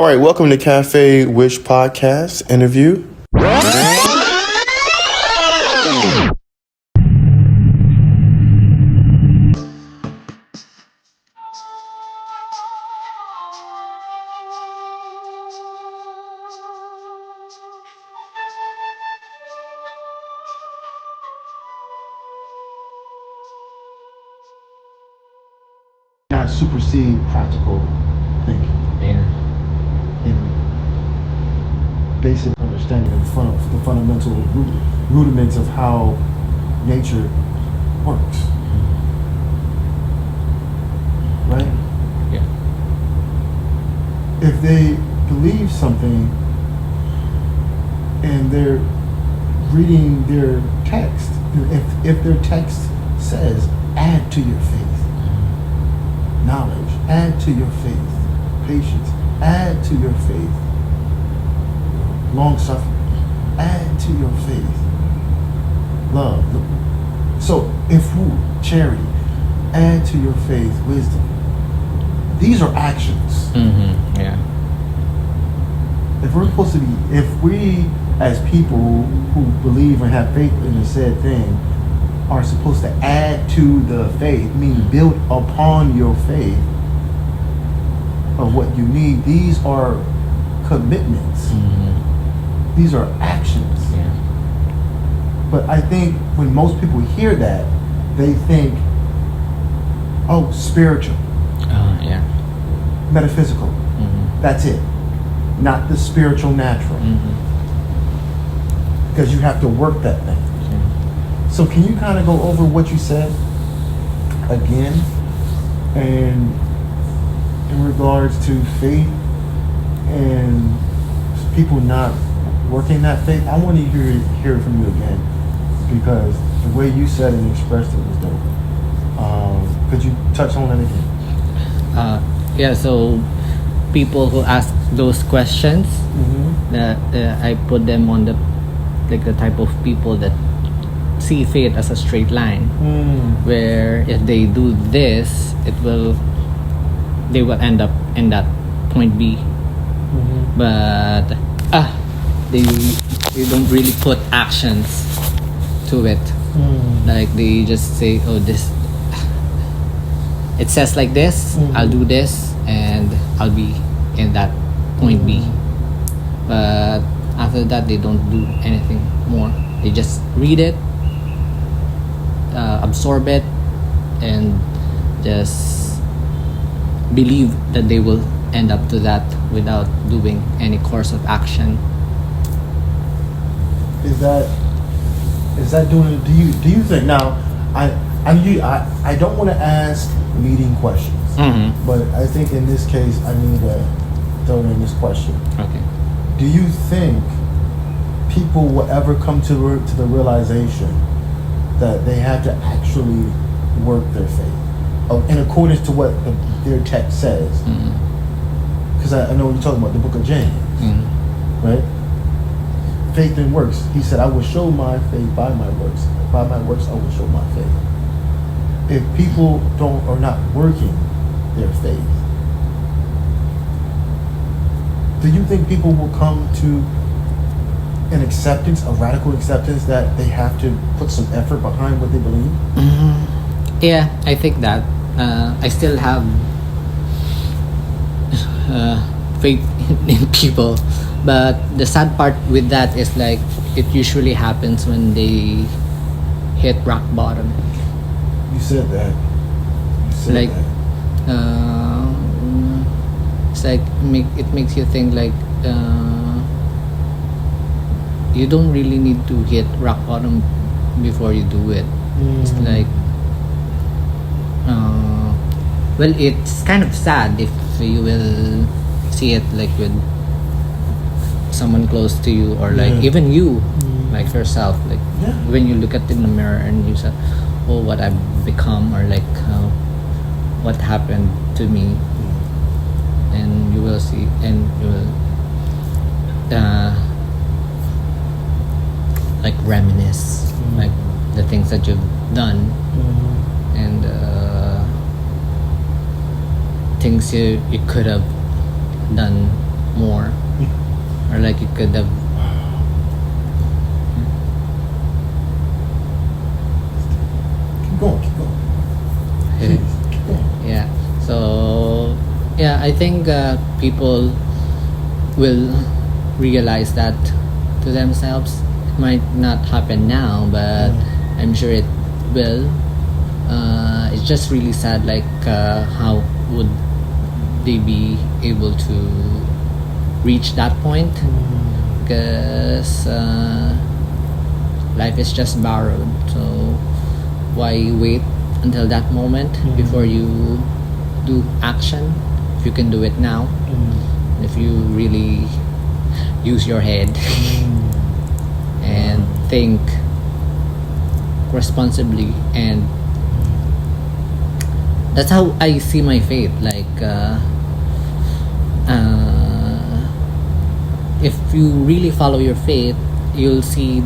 right, welcome to Cafe Wish Podcast interview. Not supersede practical thinking Yeah. in basic understanding of the fundamental rudiments of how nature works. Right? Yeah. If they believe something and they're reading their text, if their text says, add to your faith, knowledge, add to your faith, patience, add to your faith, long suffering, add to your faith, love. So, charity, add to your faith, wisdom. These are actions. Mm-hmm. Yeah. If we as people who believe and have faith in the said thing are supposed to add to the faith, meaning build upon your faith of what you need, these are commitments. Mm-hmm. These are actions. Yeah. But I think when most people hear that, they think, oh, spiritual, Yeah. metaphysical. Mm-hmm. That's it. Not the spiritual natural. Mm-hmm. Because you have to work that thing. Yeah. So can you kind of go over what you said again, and in regards to faith and people not working that faith? I want to hear it from you again, because the way you said it and expressed it was dope. Could you touch on it again? Yeah. So people who ask those questions, that I put them on the type of people that see faith as a straight line, where if they do this, they will end up in that point B. But they don't really put actions to it. Like they just say, oh, this, it says like this, I'll do this and I'll be in that point B. But after that, they don't do anything more. They just read it, absorb it, and just believe that they will end up to that without doing any course of action. Is that doing? Do you think now? I don't want to ask leading questions, but I think in this case I need to throw in this question. Okay. Do you think people will ever come to the realization that they have to actually work their faith in accordance to what their text says? Because I know you're talking about the book of James, right? Faith and works. He said, I will show my faith by my works. By my works, I will show my faith. If people are not working their faith, do you think people will come to an acceptance, a radical acceptance, that they have to put some effort behind what they believe? Yeah, I think that I still have faith in people, but the sad part with that is like it usually happens when they hit rock bottom. You said that. Like, it's like it makes you think like you don't really need to hit rock bottom before you do it. It's like well, it's kind of sad if you will see it like with someone close to you, or like even you, like yourself, like when you look at in the mirror and you say, oh, what I've become, or like what happened to me, and you will see, and you will like reminisce like the things that you've done, and things you could have done more, or like you could have. Keep going. Keep going. Jeez, keep going. Yeah. So yeah, I think people will realize that to themselves. It might not happen now, but I'm sure it will. It's just really sad, like how would they be able to reach that point? Because life is just borrowed, so why wait until that moment before you do action? If you can do it now, if you really use your head and think responsibly, and that's how I see my faith. Like if you really follow your faith, you'll see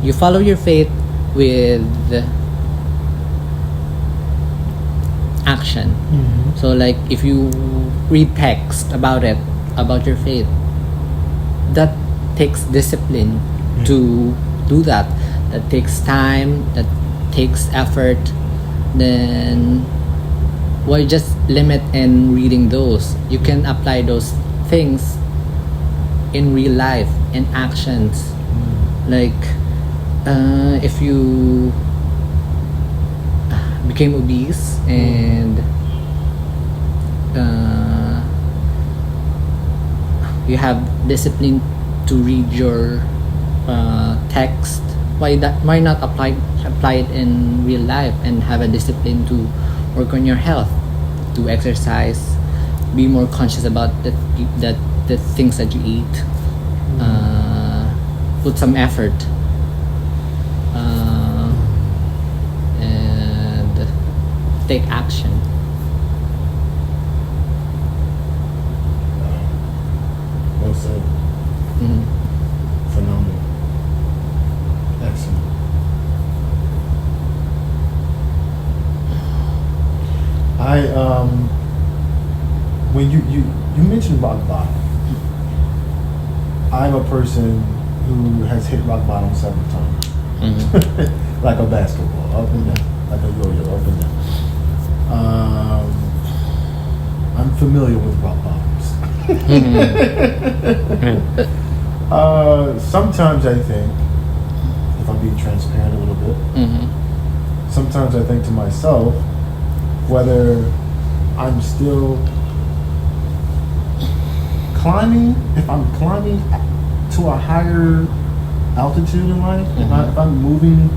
you follow your faith with action. So like if you read text about your faith, that takes discipline to do that. That takes time, that takes effort. Then why just limit in reading those? You can apply those things in real life, in actions. Like if you became obese and you have discipline to read your text, why not apply it in real life and have a discipline to work on your health, to exercise, be more conscious about the things that you eat, put some effort, and take action. Well said. Phenomenal. Excellent. When you mentioned rock bottom, I'm a person who has hit rock bottom several times. Like a basketball, up and down, like a yo-yo, up and down. I'm familiar with rock bottoms. Sometimes I think, if I'm being transparent a little bit, sometimes I think to myself whether I'm still climbing, if I'm climbing to a higher altitude in life, if I'm moving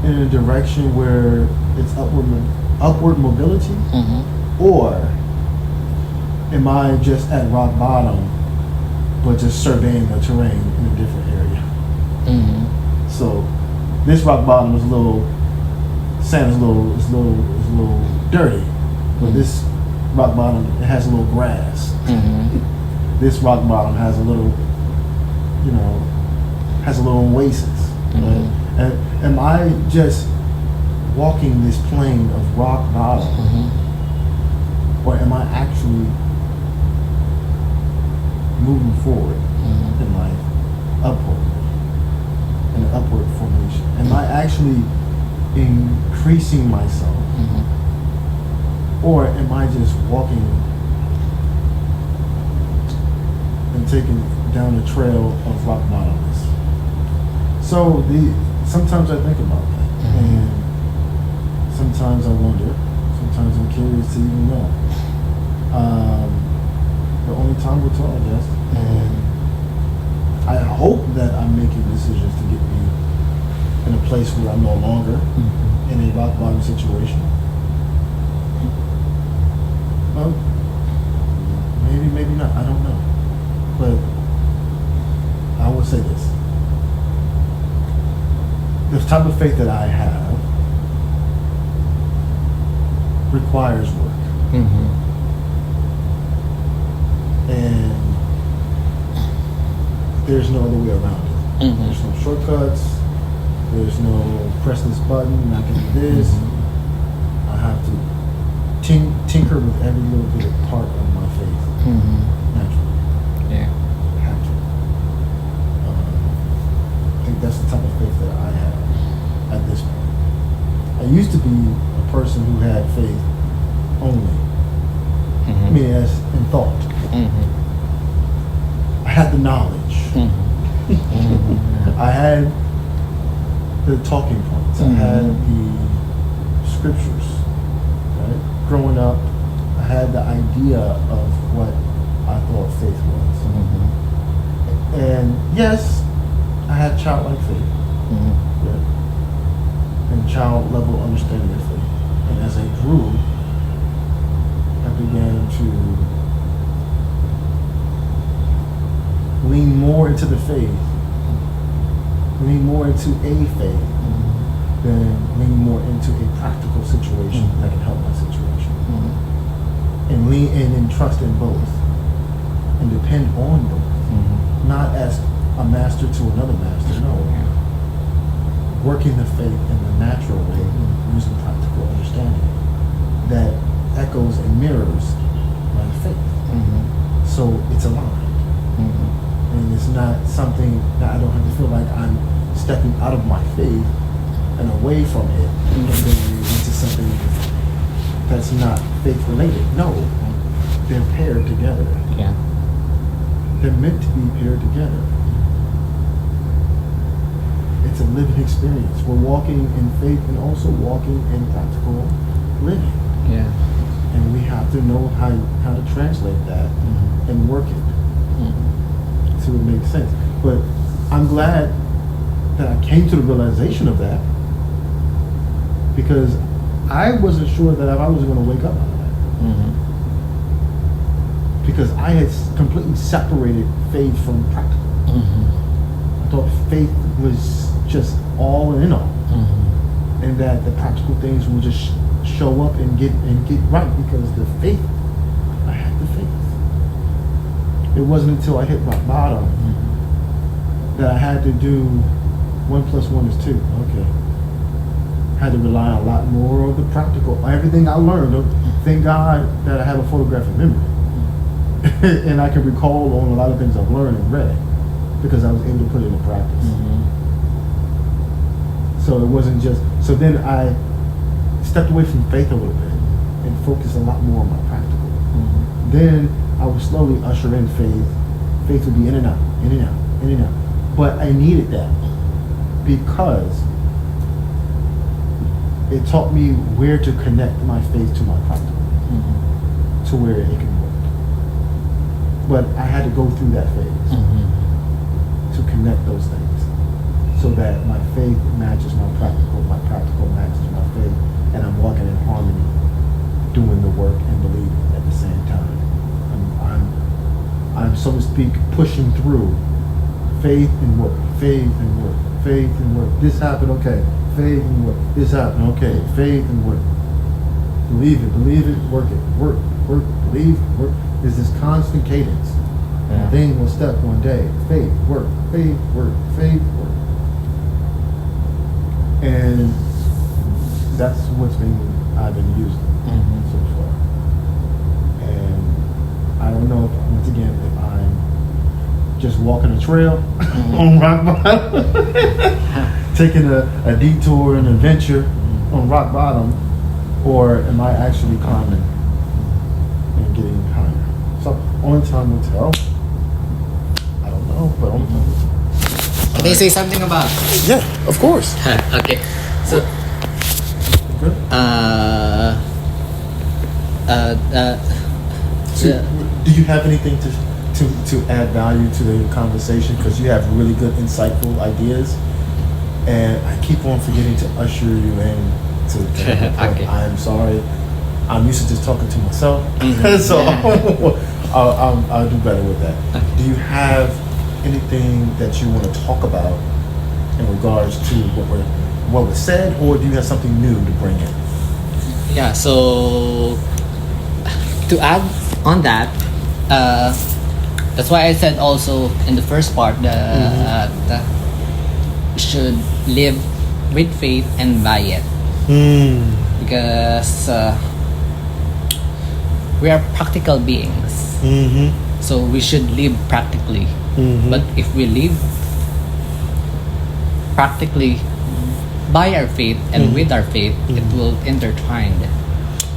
in a direction where it's upward mobility, or am I just at rock bottom but just surveying the terrain in a different area? So this rock bottom is a little sand, is a little dirty, but this rock bottom, it has a little grass. This rock bottom has a little, has a little oasis. Right? And am I just walking this plane of rock bottom, or am I actually moving forward in life, upward, in an upward formation? Am I actually increasing myself, or am I just walking and taking down the trail of rock bottomness? So sometimes I think about that, and sometimes I wonder. Sometimes I'm curious to even know. But only time will tell, I guess. And I hope that I'm making decisions to get me in a place where I'm no longer in a rock bottom situation. Well, maybe not. I don't know. But I will say this: the type of faith that I have requires work. And there's no other way around it. There's no shortcuts. There's no press this button, I can do this. I have to tinker with every little bit of part of my faith naturally. Yeah. I have to. I think that's the type of faith that I have at this point. I used to be a person who had faith only. I mean, as in thought. I had the knowledge. I had the talking points. I had the scriptures. Right? Growing up, I had the idea of what I thought faith was. And yes, I had childlike faith. Yeah. And child level understanding of faith. And as I grew, I began to lean more into the faith, lean more into a faith, than lean more into a practical situation that can help my situation. And lean in and trust in both, and depend on both. Not as a master to another master, no. Working the faith in the natural way, using practical understanding that echoes and mirrors my faith. So it's aligned. And it's not something that I don't have to feel like I'm stepping out of my faith and away from it and then into something that's not faith related. No, they're paired together. Yeah. They're meant to be paired together. It's a living experience. We're walking in faith and also walking in practical living. Yeah. And we have to know how to translate that and work it so it makes sense. But I'm glad that I came to the realization of that, because I wasn't sure that I was going to wake up out of that. Because I had completely separated faith from practical. I thought faith was just all in all, and that the practical things would just show up and get right, because the faith, I had the faith. It wasn't until I hit rock bottom that I had to do 1 + 1 is 2. Okay. I had to rely on a lot more of the practical. Everything I learned, thank God that I have a photographic memory. And I can recall on a lot of things I've learned and read, because I was able to put it into practice. So it wasn't just, so then I stepped away from faith a little bit and focused a lot more on my practical. Then I would slowly usher in faith. Faith would be in and out, in and out, in and out. But I needed that, because it taught me where to connect my faith to my practical, to where it can work. But I had to go through that phase to connect those things, so that my faith matches my practical matches my faith, and I'm walking in harmony, doing the work and believing at the same time. I'm so to speak pushing through faith and work, faith and work, faith and work. This happened, okay. Faith and work. This happened, okay. Faith and work. Believe it, work it, work, believe, work. There's this constant cadence. Yeah. Thing will step one day. Faith, work, faith, work, faith, work. And that's what's I've been using so far. And I don't know if, once again, if I'm just walking a trail on rock bottom, taking a detour, an adventure on rock bottom, or am I actually climbing and getting higher? So only time will tell. I don't know, but only time will tell. Can I say something about? Yeah, of course. Okay. So, Good? So, do you have anything to add value to the conversation? Because you have really good, insightful ideas, and I keep on forgetting to usher you in to Okay. I'm sorry. I'm used to just talking to myself, so I'll do better with that. Do you have anything that you want to talk about in regards to what was said, or do you have something new to bring in? Yeah, so to add on that, that's why I said also in the first part that we should live with faith and by it. Because we are practical beings. Mm-hmm. So we should live practically. Mm-hmm. But if we live practically by our faith and with our faith, it will intertwine.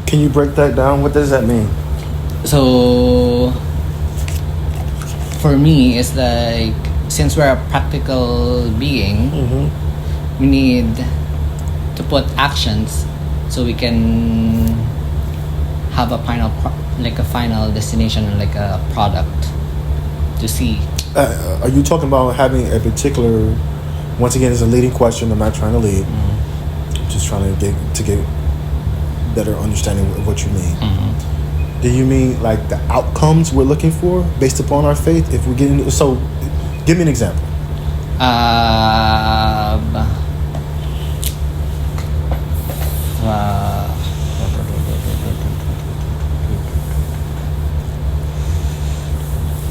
Can you break that down? What does that mean? So for me, it's like, since we're a practical being, we need to put actions so we can have a final final destination, like a product to see. Are you talking about having a particular? Once again, it's a leading question. I'm not trying to lead. I'm just trying to get better understanding of what you mean. Do you mean like the outcomes we're looking for based upon our faith? If we get into, so, give me an example.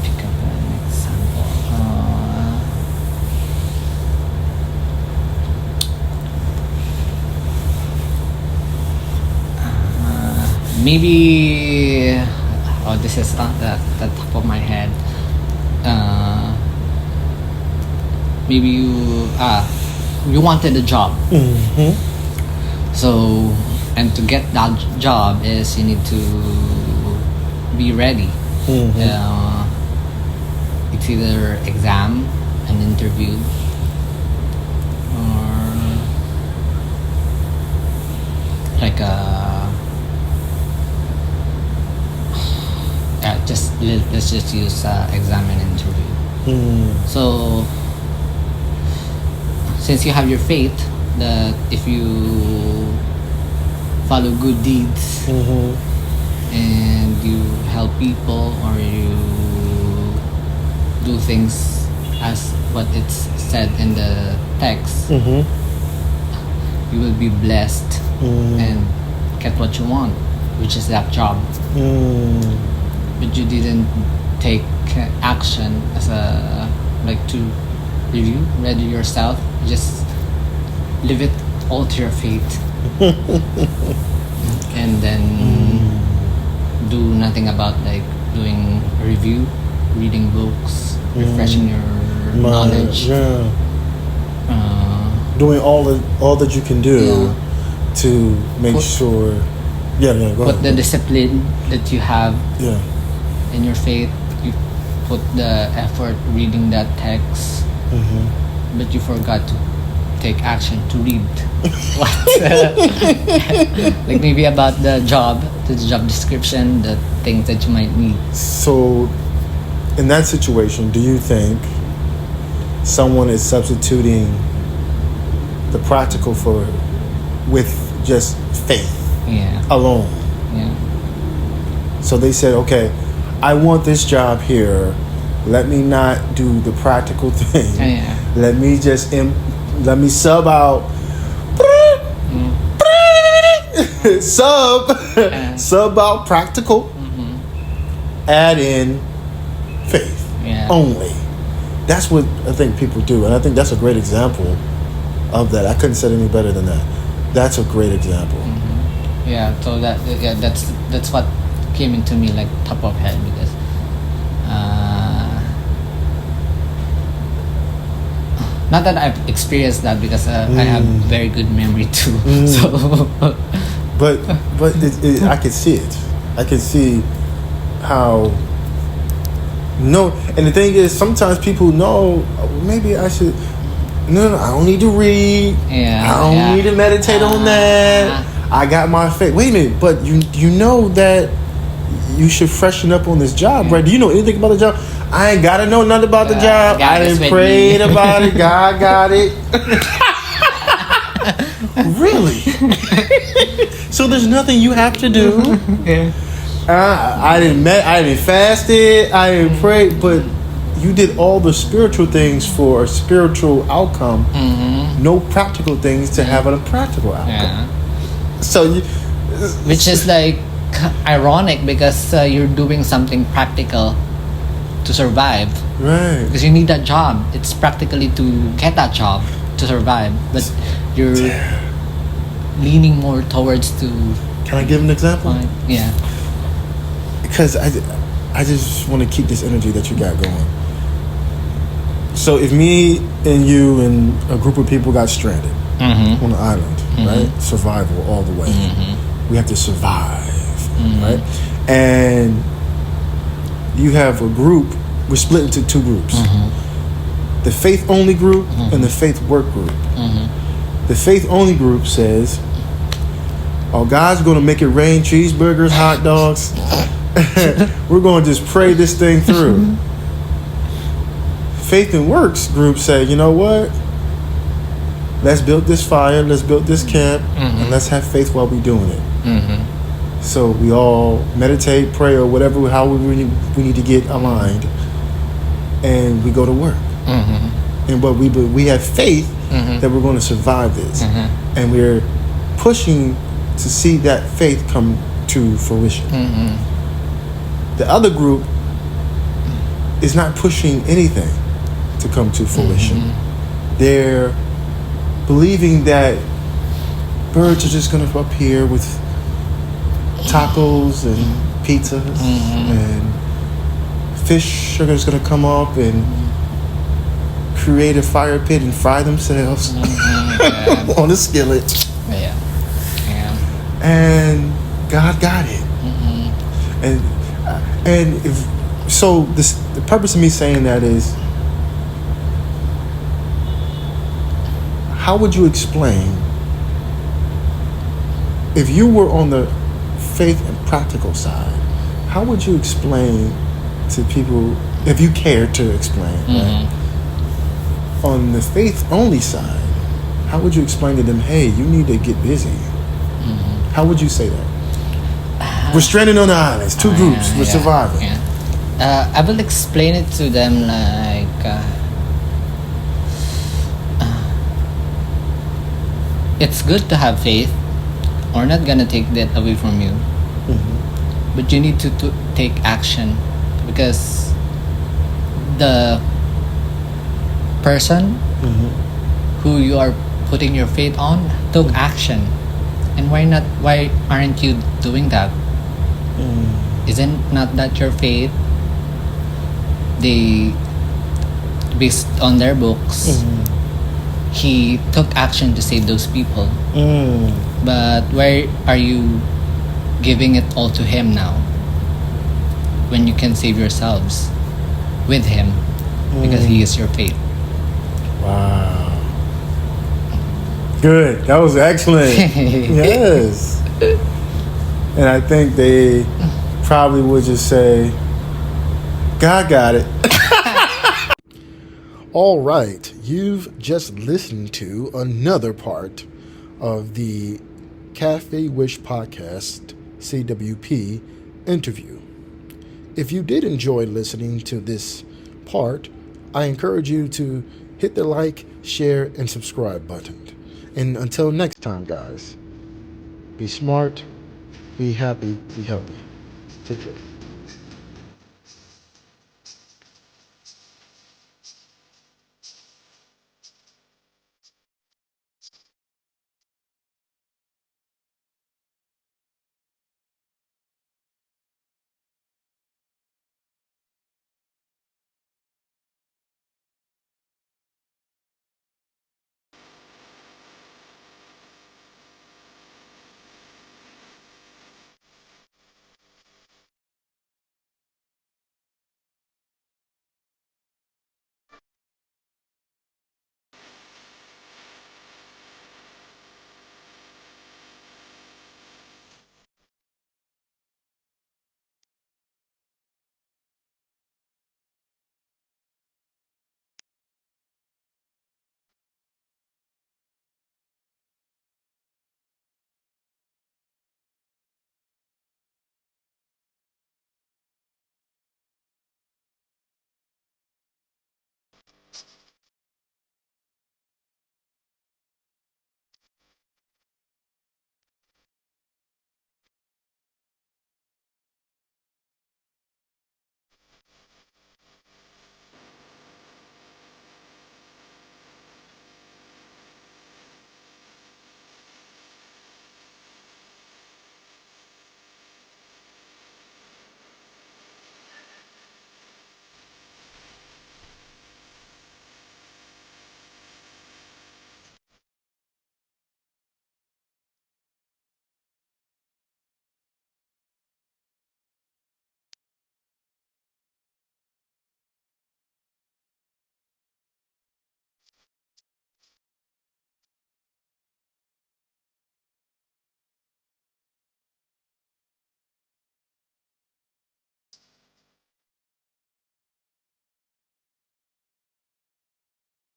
Pick up an example. Maybe, this is not the top of my head. Maybe you wanted a job. So, and to get that job is you need to be ready. It's either exam, an interview, or like let's just use exam and interview. So since you have your faith that if you follow good deeds and you help people, or you do things as what it's said in the text, you will be blessed and get what you want, which is that job. But you didn't take action as a to ready yourself. Just leave it all to your fate, and then do nothing about doing review, reading books, refreshing your knowledge. Doing all that you can do to make sure. Go put ahead. the discipline that you have in your faith. You put the effort reading that text, but you forgot to take action to read maybe about the job description, the things that you might need. So, in that situation, do you think someone is substituting the practical with just faith alone? So they said, okay, I want this job here. Let me not do the practical thing. Let me just let me sub out. Sub out practical. Add in faith only. That's what I think people do, and I think that's a great example of that. I couldn't say it any better than that. That's a great example. So that's what came into me top of head, because not that I've experienced that, because I have very good memory too. So, but I can see it. I can see how. No, and the thing is, sometimes people know maybe I should. No, I don't need to read. I don't need to meditate on that. I got my faith. Wait a minute, but you know that you should freshen up on this job, right? Do you know anything about the job? I ain't gotta know nothing about the job. I didn't pray about it. God got it. Really? So there's nothing you have to do. I didn't fast it. I didn't pray, but you did all the spiritual things for a spiritual outcome. No practical things to have a practical outcome. So, which is ironic, because you're doing something practical to survive, right? Because you need that job. It's practically to get that job to survive, but you're leaning more towards to. Can I give an example? because I just want to keep this energy that you got going. So if me and you and a group of people got stranded on an island, right? Survival all the way. We have to survive, right? And you have a group. We're split into two groups: the faith only group and the faith work group. The faith only group says, "Oh, God's going to make it rain cheeseburgers, hot dogs. We're going to just pray this thing through." Faith and Works group say, "You know what? Let's build this fire, let's build this camp, and let's have faith while we're doing it." So we all meditate, pray, or whatever, how we need to get aligned, and we go to work. And but we have faith that we're going to survive this, and we're pushing to see that faith come to fruition. The other group is not pushing anything to come to fruition. They're believing that birds are just going to appear with tacos and pizzas, and fish are just going to come up and create a fire pit and fry themselves on a skillet. Yeah. And God got it. And if so, the purpose of me saying that is, how would you explain if you were on the faith and practical side? How would you explain to people, if you cared to explain, right? On the faith only side, how would you explain to them, hey, you need to get busy? How would you say that? We're stranded on the islands, two groups, we're surviving. I will explain it to them like, it's good to have faith. We're not gonna take that away from you, but you need to take action, because the person who you are putting your faith on took action. And why aren't you doing that? Isn't not that your faith? They, based on their books, he took action to save those people. But why are you giving it all to him now, when you can save yourselves with him, because he is your faith? Wow. Good. That was excellent. Yes. And I think they probably would just say, God got it. All right. You've just listened to another part of the Cafe Wish Podcast CWP interview. If you did enjoy listening to this part, I encourage you to hit the like, share, and subscribe button. And until next time, guys, be smart, be happy, be healthy. Take care.